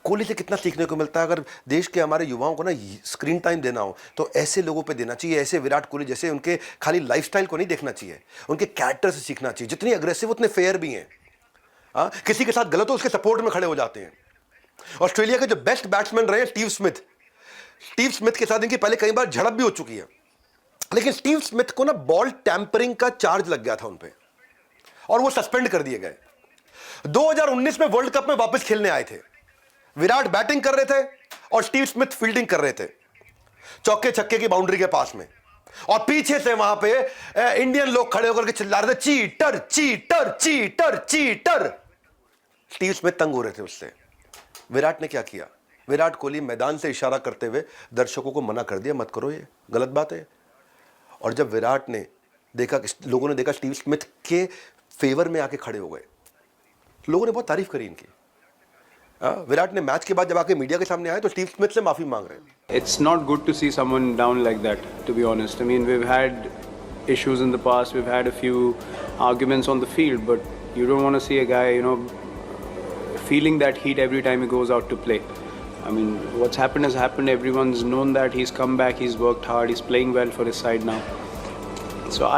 कोहली से कितना सीखने को मिलता है। अगर देश के हमारे युवाओं को ना स्क्रीन टाइम देना हो तो ऐसे लोगों पे देना चाहिए, ऐसे विराट कोहली जैसे। उनके खाली लाइफस्टाइल को नहीं देखना चाहिए, उनके कैरेक्टर से सीखना चाहिए। जितनी अग्रेसिव उतने फेयर भी हैं। किसी के साथ गलत हो उसके सपोर्ट में खड़े हो जाते हैं। ऑस्ट्रेलिया के जो बेस्ट बैट्समैन रहे स्टीव स्मिथ के साथ इनकी पहले कई बार झड़प भी हो चुकी है, लेकिन स्टीव स्मिथ को ना बॉल टैंपरिंग का चार्ज लग गया था उन पे, और वो सस्पेंड कर दिए गए। 2019 में वर्ल्ड कप में वापस खेलने आए थे। विराट बैटिंग कर रहे थे और स्टीव स्मिथ फील्डिंग कर रहे थे, चौके छक्के की बाउंड्री के पास में। और पीछे से वहां पे इंडियन लोग खड़े होकर के चिल्ला रहे थे cheater cheater cheater cheater. Steve Smith तंग हो रहे थे उससे। विराट ने क्या किया? विराट कोहली मैदान से इशारा करते हुए दर्शकों को मना कर दिया, मत करो, ये गलत बात है। और जब विराट ने देखा, लोगों ने देखा स्टीव स्मिथ के फेवर में आके खड़े हो गए, लोगों ने बहुत तारीफ करी इनकी। विराट ने मैच के बाद जब आके मीडिया के सामने आए तो स्टीव स्मिथ से माफी मांग रहे हैं। It's not good to see someone down like that, to be honest. I mean, we've had issues in the past, we've had a few arguments on the field, but you don't want to see a guy, you know, feeling that heat every time he goes out to play. I mean, what's happened has happened. Everyone's known that. He's come back, he's worked hard, he's playing well for his side now. So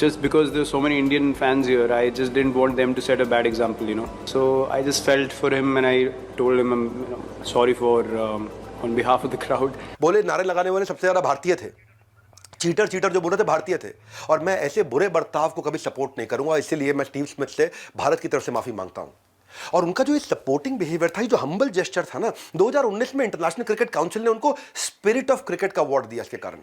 just because there's so many Indian fans here, I just didn't want them to set a bad example, you know. So I just felt for him and I told him I'm sorry for on behalf of the crowd. बोले नारे लगाने वाले सबसे ज्यादा भारतीय थे, cheater cheater जो बोल रहे थे भारतीय थे, और मैं ऐसे बुरे बर्ताव को कभी सपोर्ट नहीं करूंगा, इसलिए मैं स्टीव स्मिथ से भारत की तरफ से माफी मांगता हूं। और उनका जो ये सपोर्टिंग बिहेवियर था, ये जो हम्बल जेस्चर था ना, 2019 में इंटरनेशनल क्रिकेट काउंसिल ने उनको स्पिरिट ऑफ क्रिकेट का अवार्ड दिया इसके कारण।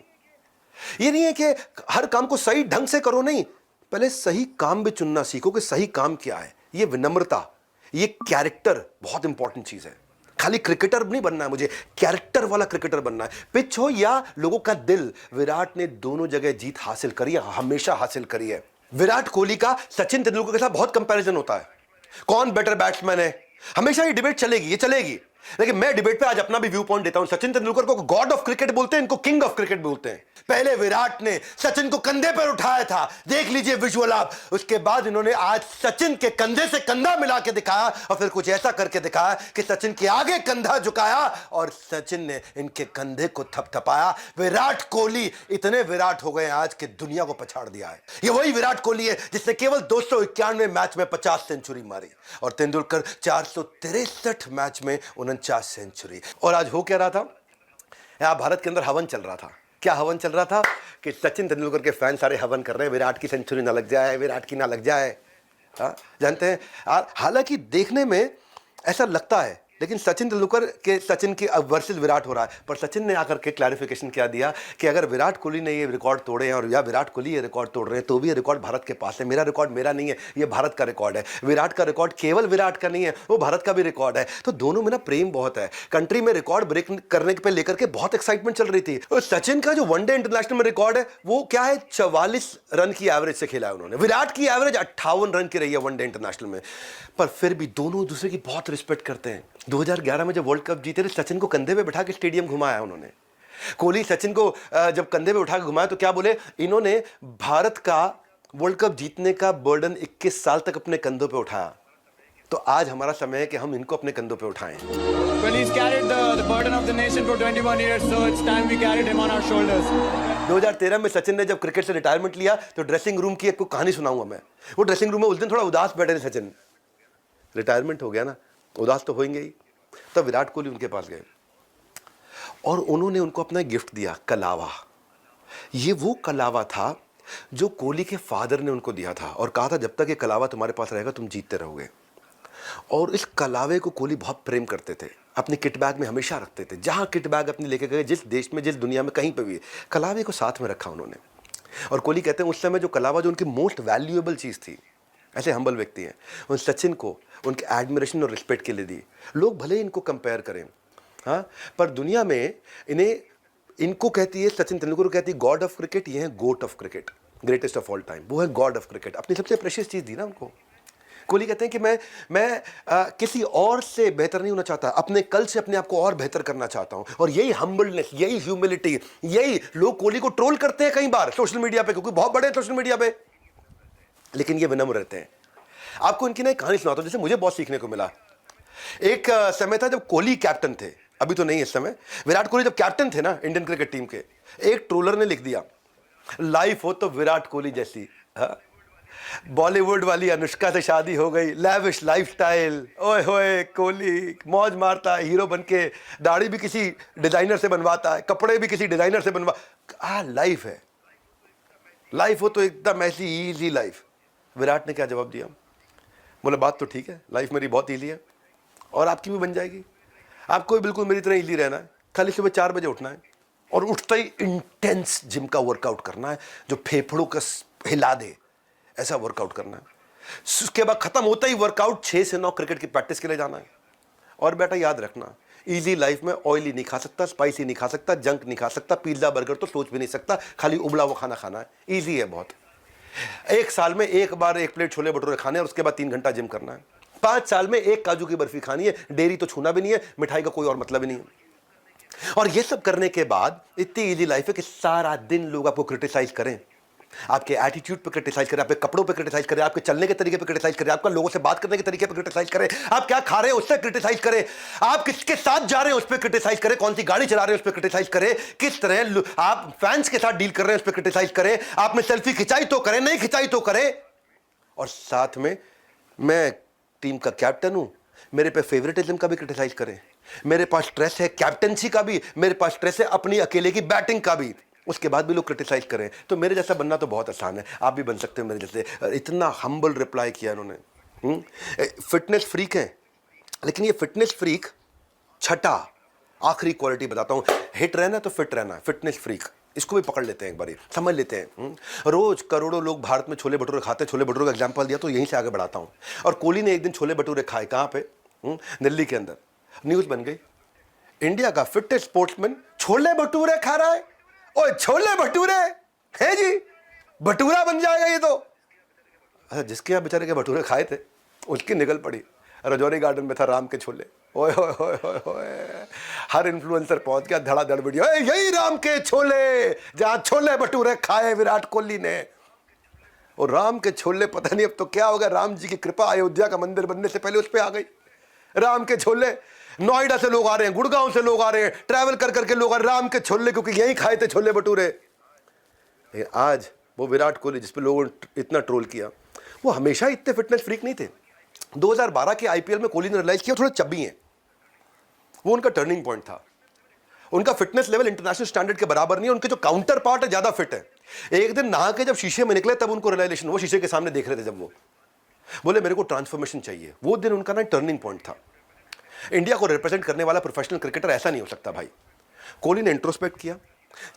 ये नहीं है कि हर काम को सही ढंग से करो, नहीं, पहले सही काम भी चुनना सीखो कि सही काम क्या है। ये विनम्रता, ये कैरेक्टर बहुत इंपॉर्टेंट चीज है। खाली क्रिकेटर नहीं बनना है मुझे, कैरेक्टर वाला क्रिकेटर बनना है। पिच हो या लोगों का दिल, विराट ने दोनों जगह जीत हासिल करी है, हमेशा हासिल करी है। विराट कोहली का सचिन तेंदुलकर के साथ बहुत कंपैरिजन होता है, कौन बेटर बैट्समैन है, हमेशा ये डिबेट चलेगी, ये चलेगी। लेकिन मैं डिबेट पे आज अपना भी व्यू पॉइंट देता हूं। सचिन तेंदुलकर को गॉड ऑफ क्रिकेट बोलते हैं, इनको किंग ऑफ क्रिकेट बोलते हैं। पहले विराट ने सचिन को कंधे पर उठाया था, देख लीजिए विजुअल आप। उसके बाद इन्होंने आज सचिन के कंधे से कंधा मिला के दिखाया और फिर कुछ ऐसा करके दिखाया कि सचिन के आगे कंधा झुकाया और सचिन ने इनके कंधे को थपथपाया। विराट कोहली इतने विराट हो गए आज कि दुनिया को पछाड़ दिया है। ये वही विराट कोहली है जिसने केवल 291 मैच में 50 सेंचुरी मारी, और तेंदुलकर 463 मैच में 49 सेंचुरी। और आज हो क्या रहा था? यहां भारत के अंदर हवन चल रहा था। क्या हवन चल रहा था? कि सचिन तेंदुलकर के फैन सारे हवन कर रहे हैं, विराट की सेंचुरी ना लग जाए, विराट की ना लग जाए। जानते हैं, हालांकि देखने में ऐसा लगता है, लेकिन सचिन तेंदुलकर के सचिन की वर्सेस विराट हो रहा है। पर सचिन ने आकर के क्लैरिफिकेशन क्या दिया कि अगर विराट कोहली ने ये रिकॉर्ड तोड़े हैं और या विराट कोहली ये रिकॉर्ड तोड़ रहे हैं तो भी ये रिकॉर्ड भारत के पास है। मेरा रिकॉर्ड मेरा नहीं है, ये भारत का रिकॉर्ड है। विराट का रिकॉर्ड केवल विराट का नहीं है, वो भारत का भी रिकॉर्ड है। तो दोनों में ना प्रेम बहुत है। कंट्री में रिकॉर्ड ब्रेक करने पे लेकर के बहुत एक्साइटमेंट चल रही थी। और सचिन का जो वनडे इंटरनेशनल में रिकॉर्ड है वो क्या है? 44 रन की एवरेज से खेला है उन्होंने। विराट की एवरेज 58 रन की रही है वनडे इंटरनेशनल में। पर फिर भी दोनों दूसरे की बहुत रिस्पेक्ट करते हैं। 2011 में जब वर्ल्ड कप जीते थे, सचिन को कंधे पे बिठा के स्टेडियम घुमाया उन्होंने। कोहली सचिन को जब कंधे पे उठा के घुमाया तो क्या बोले? इन्होंने भारत का वर्ल्ड कप जीतने का बर्डन 21 साल तक अपने कंधों पे उठाया। तो आज हमारा समय है कि हम इनको अपने कंधों पे उठाएं। Well, he's carried the burden of the nation for 21 years, so it's time we carried him on our shoulders. 2013 में सचिन ने जब क्रिकेट से रिटायरमेंट लिया तो ड्रेसिंग रूम की एक कहानी सुनाऊंगा मैं। वो ड्रेसिंग रूम में उस दिन थोड़ा उदास बैठे थे सचिन, रिटायरमेंट हो गया ना, उदास तो होंगे ही। तब विराट कोहली उनके पास गए और उन्होंने उनको अपना गिफ्ट दिया, कलावा। ये वो कलावा था जो कोहली के फादर ने उनको दिया था और कहा था जब तक ये कलावा तुम्हारे पास रहेगा तुम जीतते रहोगे। और इस कलावे को कोहली बहुत प्रेम करते थे, अपने किट बैग में हमेशा रखते थे। जहां किट बैग अपने लेके गए, जिस देश में, जिस दुनिया में, कहीं पे भी कलावे को साथ में रखा उन्होंने। और कोहली कहते हैं उस समय जो कलावा जो उनकी मोस्ट वैल्यूएबल चीज़ थी, ऐसे हम्बल व्यक्ति हैं, उन सचिन को उनके एडमिरेशन और रिस्पेक्ट के लिए दी। लोग भले इनको कंपेयर करें, हाँ, पर दुनिया में इनको कहती है, सचिन तेंदुलकर को कहती है गॉड ऑफ क्रिकेट, ये है GOAT of cricket, greatest of all time. वो है गॉड ऑफ क्रिकेट। अपनी सबसे प्रेशियस चीज़ दी ना उनको। कोहली कहते हैं कि मैं किसी और से बेहतर नहीं होना चाहता, अपने कल से अपने आप को और बेहतर करना चाहता हूं। और यही हम्बलनेस, यही ह्यूमिलिटी, यही लोग कोहली को ट्रोल करते हैं कई बार सोशल मीडिया पे, क्योंकि बहुत बड़े हैं सोशल मीडिया पे, लेकिन ये विनम्र रहते हैं। आपको इनकी ना एक कहानी सुनाता हूं, जैसे मुझे बहुत सीखने को मिला। एक समय था जब कोहली कैप्टन थे, अभी तो नहीं इस समय, विराट कोहली जब कैप्टन थे ना इंडियन क्रिकेट टीम के, एक ट्रोलर ने लिख दिया, लाइफ हो तो विराट कोहली जैसी, बॉलीवुड वाली अनुष्का से शादी हो गई, लैविश लाइफस्टाइल, ओए होए कोहली मौज मारता है, हीरो बनके, दाढ़ी भी किसी डिजाइनर से बनवाता है, कपड़े भी किसी डिजाइनर से लाइफ है। लाइफ हो तो एकदम ऐसी इजी लाइफ। विराट ने क्या जवाब दिया? बोले बात तो ठीक है, लाइफ मेरी बहुत इजी है और आपकी भी बन जाएगी। आपको भी बिल्कुल मेरी तरह इजी रहना है, खाली सुबह 4 बजे उठना है और उठते ही इंटेंस जिम का वर्कआउट करना है जो फेफड़ों को हिला दे, ऐसा वर्कआउट करना है। उसके बाद खत्म होता ही वर्कआउट 6 से 9 क्रिकेट की प्रैक्टिस के लिए जाना है। और बेटा याद रखना, इजी लाइफ में ऑयली नहीं खा सकता, स्पाइसी नहीं खा सकता, जंक नहीं खा सकता, पिज्जा बर्गर तो सोच भी नहीं सकता, खाली उबला हुआ खाना खाना है। इजी है बहुत। 1 साल में 1 बार 1 प्लेट छोले भटूरे खाने और उसके बाद 3 घंटा जिम करना है। 5 साल में 1 काजू की बर्फी खानी है, डेयरी तो छूना भी नहीं है, मिठाई का कोई और मतलब ही नहीं है। और ये सब करने के बाद इतनी इजी लाइफ है कि सारा दिन लोग आपको क्रिटिसाइज करें, आपके एटीट्यूड पे क्रिटिसाइज करें, आपके कपड़ों पे क्रिटिसाइज करें, आपके चलने के तरीके पे क्रिटिसाइज करें, आपका लोगों से बात करने के तरीके पे क्रिटिसाइज करें, आप क्या खा रहे हैं उससे क्रिटिसाइज करें, आप किसके साथ जा रहे हैं उस पर क्रिटिसाइज करें, कौन सी गाड़ी चला रहे हैं उस पर क्रिटिसाइज करें, किस तरह आप फैंस के साथ डील कर रहे हैं उस पर क्रिटिसाइज करें, आपने सेल्फी खिंचाई तो करें, नहीं खिंचाई तो करें। और साथ में मैं टीम का कैप्टन हूं, मेरे पे फेवरेटिज्म का भी क्रिटिसाइज करें, मेरे पास स्ट्रेस है कैप्टनसी का भी, मेरे पास स्ट्रेस है अपनी अकेले की बैटिंग का भी, उसके बाद भी लोग क्रिटिसाइज करें। तो मेरे जैसा बनना तो बहुत आसान है, आप भी बन सकते हो मेरे जैसे। इतना हम्बल रिप्लाई किया उन्होंने। फिटनेस फ्रीक है, लेकिन ये फिटनेस फ्रीक छठा आखिरी क्वालिटी बताता हूं, हिट रहना तो फिट रहना, फिटनेस फ्रीक, इसको भी पकड़ लेते हैं, एक बार समझ लेते हैं। रोज करोड़ों लोग भारत में छोले भटूरे खाते हैं, छोले भटूरे का एग्जांपल दिया तो यहीं से आगे बढ़ाता हूं। और कोहली ने एक दिन छोले भटूरे खाए, कहां पे? दिल्ली के अंदर। न्यूज बन गई, इंडिया का फिटेस्ट स्पोर्ट्समैन छोले भटूरे खा रहा है। ओए छोले भटूरे है जी, भटूरा बन जाएगा ये तो। अच्छा, जिसके यहाँ बेचारे के भटूरे खाए थे उसकी निकल पड़ी, रजौरी गार्डन में था राम के छोले। ओए होए होए होए होए, हर इन्फ्लुएंसर पहुंच गया, धड़ाधड़ वीडियो, यही राम के छोले जहां छोले भटूरे खाए विराट कोहली ने। और राम के छोले पता नहीं अब तो क्या होगा, राम जी की कृपा अयोध्या का मंदिर बनने से पहले उस पर आ गई। राम के छोले, नोएडा से लोग आ रहे हैं, गुड़गांव से लोग आ रहे हैं, ट्रैवल कर करके लोग आ रहे हैं राम के छोले, क्योंकि यही खाए थे छोले भटूरे। आज वो विराट कोहली जिस पे लोगों ने इतना ट्रोल किया, वो हमेशा इतने फिटनेस फ्रीक नहीं थे। 2012 के आईपीएल में कोहली ने रियलाइज किया थोड़े चब्बी हैं, वो उनका टर्निंग पॉइंट था। उनका फिटनेस लेवल इंटरनेशनल स्टैंडर्ड के बराबर नहीं है, उनके जो काउंटर पार्ट है ज्यादा फिट है। एक दिन नहा के जब शीशे में निकले तब उनको रियलाइजेशन, वो शीशे के सामने देख रहे थे, जब वो बोले मेरे को ट्रांसफॉर्मेशन चाहिए, वो दिन उनका ना टर्निंग पॉइंट था। इंडिया को रिप्रेजेंट करने वाला प्रोफेशनल क्रिकेटर ऐसा नहीं हो सकता भाई। कोहली ने इंट्रोस्पेक्ट किया,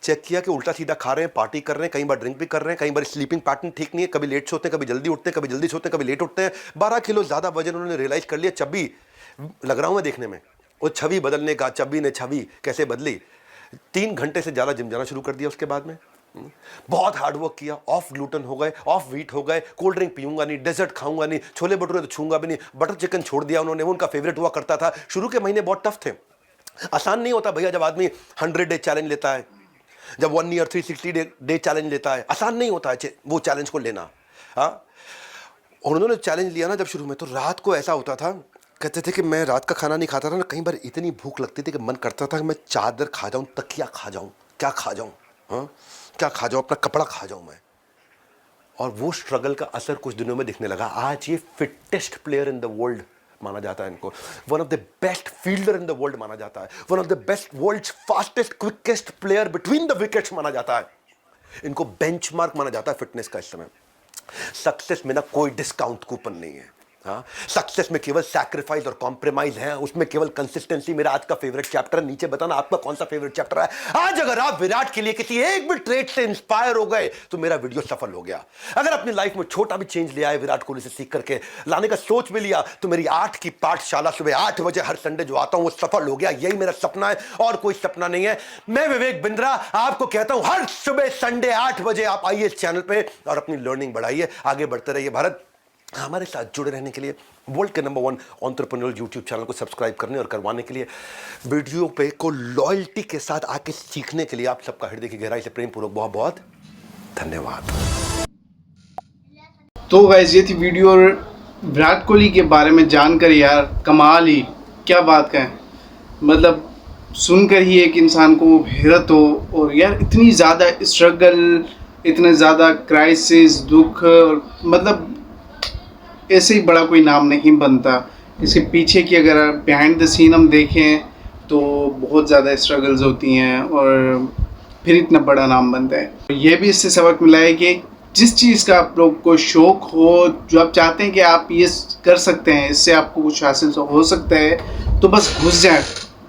चेक किया कि उल्टा सीधा खा रहे हैं, पार्टी कर रहे हैं, कई बार ड्रिंक भी कर रहे हैं, कई बार स्लीपिंग पैटर्न ठीक नहीं है, कभी लेट सोते हैं, कभी जल्दी उठते हैं, कभी जल्दी सोते हैं, कभी लेट उठते हैं। 12 किलो ज्यादा वजन उन्होंने रियलाइज कर लिया। चब्बी लग रहा हूं मैं देखने में, वो छवि बदलने का, चब्बी ने छवि कैसे बदली। 3 घंटे से ज्यादा जिम जाना शुरू कर दिया उसके बाद में, बहुत हार्ड वर्क किया, ऑफ ग्लूटेन हो गए, ऑफ व्हीट हो गए, कोल्ड ड्रिंक पीऊंगा नहीं, डेजर्ट खाऊंगा नहीं, छोले भटूरे तो छूंगा भी नहीं, बटर चिकन छोड़ दिया उन्होंने, वो उनका फेवरेट हुआ करता था। शुरू के महीने बहुत टफ थे, आसान नहीं होता भैया। जब आदमी 100 डे चैलेंज लेता है, जब 1 ईयर 360 डे चैलेंज लेता है, आसान नहीं होता है वो चैलेंज को लेना। हाँ, उन्होंने चैलेंज लिया ना जब शुरू में, तो रात को ऐसा होता था, कहते थे कि मैं रात का खाना नहीं खाता था ना, कई बार इतनी भूख लगती थी कि मन करता था कि मैं चादर खा जाऊं, तकिया खा जाऊं, क्या खा जाऊं, हाँ क्या खा जाऊं, अपना कपड़ा खा जाऊं मैं। और वो स्ट्रगल का असर कुछ दिनों में दिखने लगा। आज ये fittest player in the world माना जाता है इनको, one of the best fielder in the world माना जाता है, one of the best world's fastest quickest player between the wickets माना जाता है। इनको बेंचमार्क माना जाता है फिटनेस का इस समय। सक्सेस में ना कोई डिस्काउंट कूपन नहीं है। हाँ, सक्सेस में केवल सैक्रिफाइस और कॉम्प्रोमाइज है, उसमें केवल कंसिस्टेंसी। मेरा आज का फेवरेट चैप्टर है, नीचे बताना आपका कौन सा फेवरेट चैप्टर है। आज अगर आप विराट के लिए किसी एक भी ट्रेड से इंस्पायर हो गए तो मेरा वीडियो सफल हो गया। अगर अपनी लाइफ में छोटा भी चेंज ले आए, विराट कोहली से सीख करके लाने का सोच भी लिया, तो मेरी 8 की पाठशाला सुबह 8 बजे हर संडे जो आता हूं वो सफल हो गया। यही मेरा सपना है और कोई सपना नहीं है। मैं विवेक बिंद्रा आपको कहता हूं, हर सुबह संडे 8 बजे आप आइए इस चैनल पे और अपनी लर्निंग बढ़ाइए, आगे बढ़ते रहिए। भारत, हमारे साथ जुड़े रहने के लिए वर्ल्ड के नंबर 1 एंटरप्रेन्योर यूट्यूब चैनल को सब्सक्राइब करने और करवाने के लिए, वीडियो पे को लॉयल्टी के साथ आके सीखने के लिए आप सबका हृदय की गहराई से प्रेम पूर्वक बहुत बहुत धन्यवाद। तो गाइस, ये थी वीडियो और विराट कोहली के बारे में जानकर यार कमाल ही, क्या बात कहें। मतलब सुनकर ही एक इंसान को हैरत हो। और यार इतनी ज़्यादा स्ट्रगल, इतने ज़्यादा क्राइसिस, दुख, मतलब ऐसे ही बड़ा कोई नाम नहीं बनता। इसके पीछे की अगर बिहाइंड द सीन हम देखें तो बहुत ज़्यादा स्ट्रगल्स होती हैं और फिर इतना बड़ा नाम बनता है। ये भी इससे सबक मिला है कि जिस चीज़ का आप लोग को शौक़ हो, जो आप चाहते हैं कि आप ये कर सकते हैं, इससे आपको कुछ हासिल हो सकता है, तो बस घुस जाए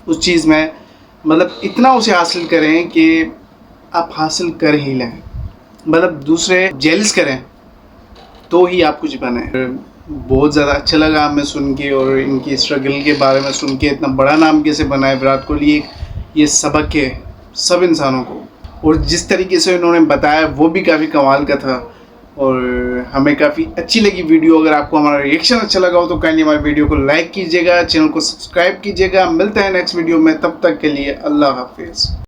उस चीज़ में। मतलब इतना उसे हासिल करें कि आप हासिल कर ही लें, मतलब दूसरे जेलिस करें तो ही आप कुछ बने। बहुत ज़्यादा अच्छा लगा हमें सुन के और इनकी स्ट्रगल के बारे में सुन के, इतना बड़ा नाम कैसे बना है विराट कोहली। एक ये सबक है सब इंसानों को, और जिस तरीके से उन्होंने बताया वो भी काफ़ी कमाल का था और हमें काफ़ी अच्छी लगी वीडियो। अगर आपको हमारा रिएक्शन अच्छा लगा हो तो काइंडली हमारे वीडियो को लाइक कीजिएगा, चैनल को सब्सक्राइब कीजिएगा। मिलते हैं नेक्स्ट वीडियो में, तब तक के लिए अल्लाह हाफिज़।